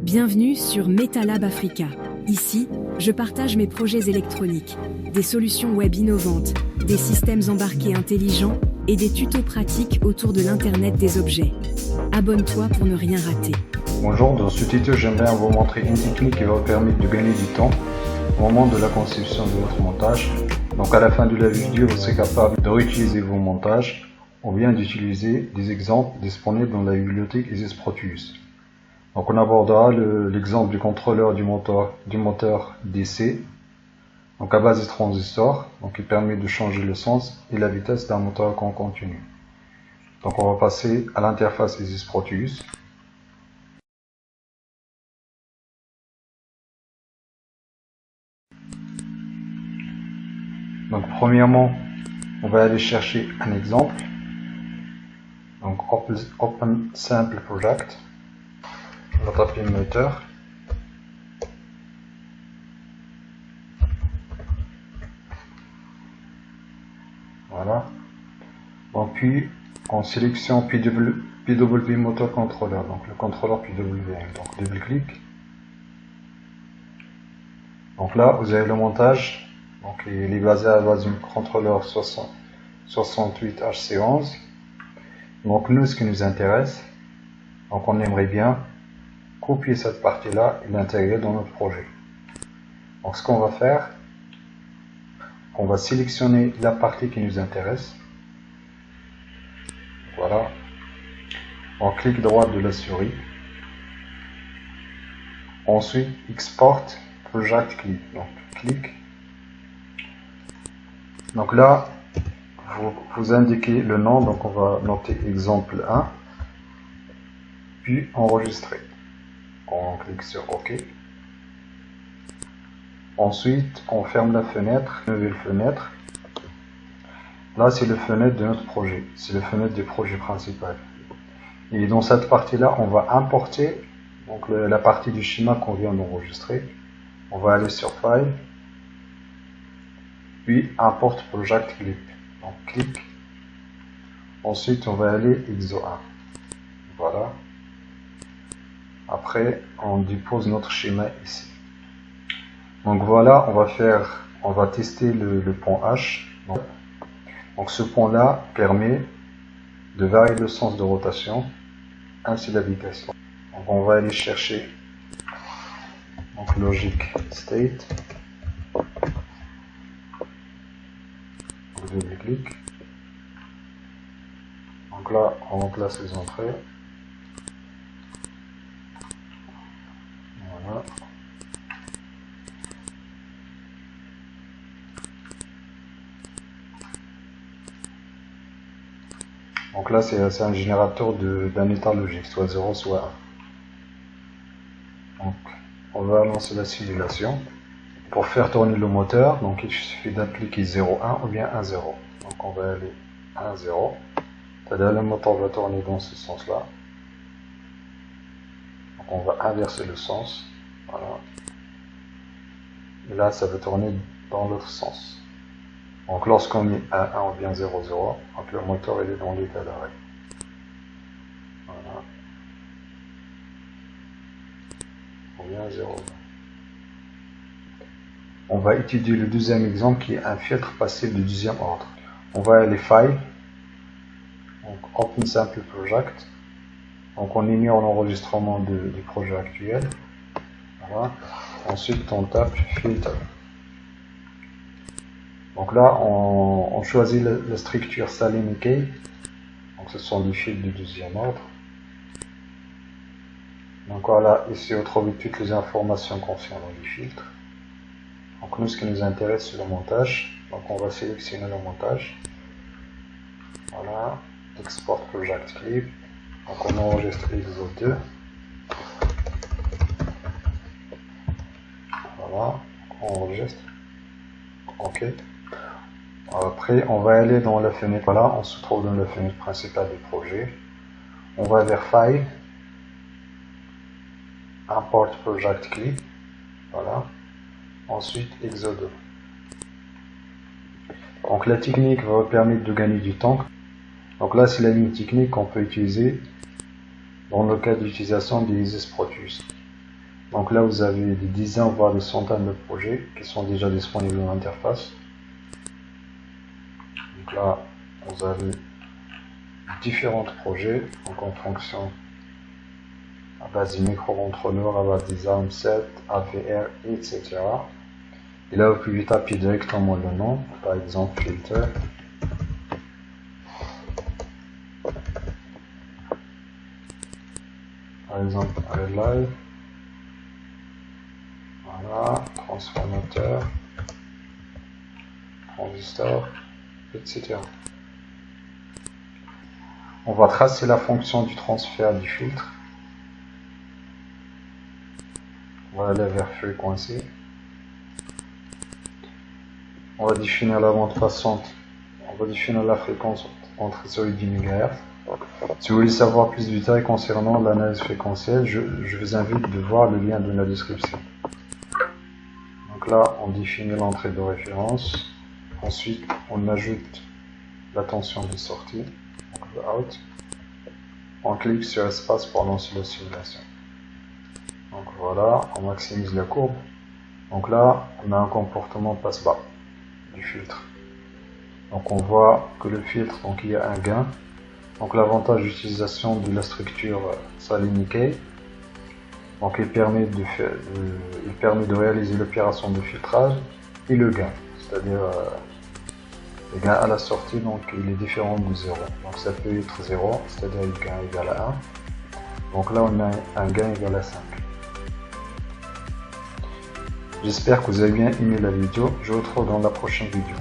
Bienvenue sur MetaLab Africa. Ici, je partage mes projets électroniques, des solutions web innovantes, des systèmes embarqués intelligents et des tutos pratiques autour de l'Internet des objets. Abonne-toi pour ne rien rater. Bonjour, dans ce tuto, j'aimerais vous montrer une technique qui va vous permettre de gagner du temps au moment de la conception de votre montage. Donc à la fin de la vidéo, vous serez capable de réutiliser vos montages ou bien d'utiliser des exemples disponibles dans la bibliothèque Isis Pro Tools. Donc on abordera l'exemple du contrôleur du moteur DC, donc à base de transistor, donc qui permet de changer le sens et la vitesse d'un moteur en continu. Donc on va passer à l'interface Isis Pro Tools. Donc premièrement, on va aller chercher un exemple. Donc Open Sample Project. On va taper moteur. Voilà. Donc puis on sélectionne PW Motor Controller, donc le contrôleur PWM. Donc double-clic. Donc là vous avez le montage. Donc il est basé à base d'un contrôleur 68HC11. Donc nous, ce qui nous intéresse, donc on aimerait bien copier cette partie-là et l'intégrer dans notre projet. Donc ce qu'on va faire, on va sélectionner la partie qui nous intéresse. Voilà. On clique droit de la souris. Ensuite, Export Project Clip. Donc clic. Donc là, vous indiquez le nom, donc on va noter exemple 1, puis enregistrer. On clique sur OK. Ensuite, on ferme la fenêtre, nouvelle fenêtre. Là, c'est la fenêtre de notre projet, c'est la fenêtre du projet principal. Et dans cette partie-là, on va importer donc la partie du schéma qu'on vient d'enregistrer. On va aller sur File, puis Import Project Clip. Donc clic. Ensuite, on va aller ISO 1. Voilà. Après, on dépose notre schéma ici. Donc voilà, on va tester le point H. Donc ce point-là permet de varier le sens de rotation ainsi l'habitation. Donc on va aller chercher donc logic state. Double-clic. Donc là, on remplace les entrées. Voilà. Donc là, c'est un générateur d'un état logique, soit 0, soit 1. Donc, on va lancer la simulation. Pour faire tourner le moteur, donc il suffit d'appliquer 0,1 ou bien 1,0. Donc on va aller 1,0. C'est-à-dire le moteur va tourner dans ce sens-là. Donc on va inverser le sens. Voilà. Et là, ça va tourner dans l'autre sens. Donc lorsqu'on met 1,1 ou bien 0,0, donc le moteur il est dans l'état d'arrêt. Voilà. Ou bien 0,20. On va étudier le deuxième exemple qui est un filtre passif de deuxième ordre. On va aller File, donc Open Sample Project. Donc on est mis en enregistrement du projet actuel. Voilà. Ensuite on tape Filter. Donc là on choisit la structure Saline et Key. Donc ce sont des fils de deuxième ordre. Donc voilà, ici on trouve toutes les informations concernant les filtres. Donc nous, ce qui nous intéresse, c'est le montage. Donc on va sélectionner le montage. Voilà. Export Project Clip. Donc on enregistre ISO 2. Voilà. On enregistre. OK. Après, on va aller dans la fenêtre. Voilà, on se trouve dans la fenêtre principale du projet. On va vers File. Import Project Clip. Voilà. Ensuite, ISO 2. Donc la technique va vous permettre de gagner du temps. Donc là, c'est la ligne technique qu'on peut utiliser dans le cas d'utilisation des Isis Proteus. Donc là, vous avez des dizaines voire des centaines de projets qui sont déjà disponibles dans l'interface. Donc là, vous avez différents projets, donc en fonction à base du microcontrôleur, à base des ARM7, AVR, etc. Et là, vous pouvez taper directement le nom, par exemple filter. Par exemple, relay. Voilà, transformateur, transistor, etc. On va tracer la fonction du transfert du filtre. On va aller vers fréquency. On va définir la bande passante. On va définir la fréquence entre 0 et 10 MHz. Si vous voulez savoir plus de détails concernant l'analyse fréquentielle, je vous invite de voir le lien dans la description. Donc là, on définit l'entrée de référence. Ensuite, on ajoute la tension de sortie, donc le out. On clique sur espace pour lancer la simulation. Donc voilà, on maximise la courbe. Donc là, on a un comportement passe-bas du filtre. Donc on voit que le filtre, donc il y a un gain. Donc l'avantage d'utilisation de la structure Salinier, donc il permet de réaliser l'opération de filtrage et le gain, c'est-à-dire le gain à la sortie, donc il est différent de 0. Donc ça peut être 0, c'est-à-dire le gain égal à 1. Donc là on a un gain égal à 5. J'espère que vous avez bien aimé la vidéo. Je vous retrouve dans la prochaine vidéo.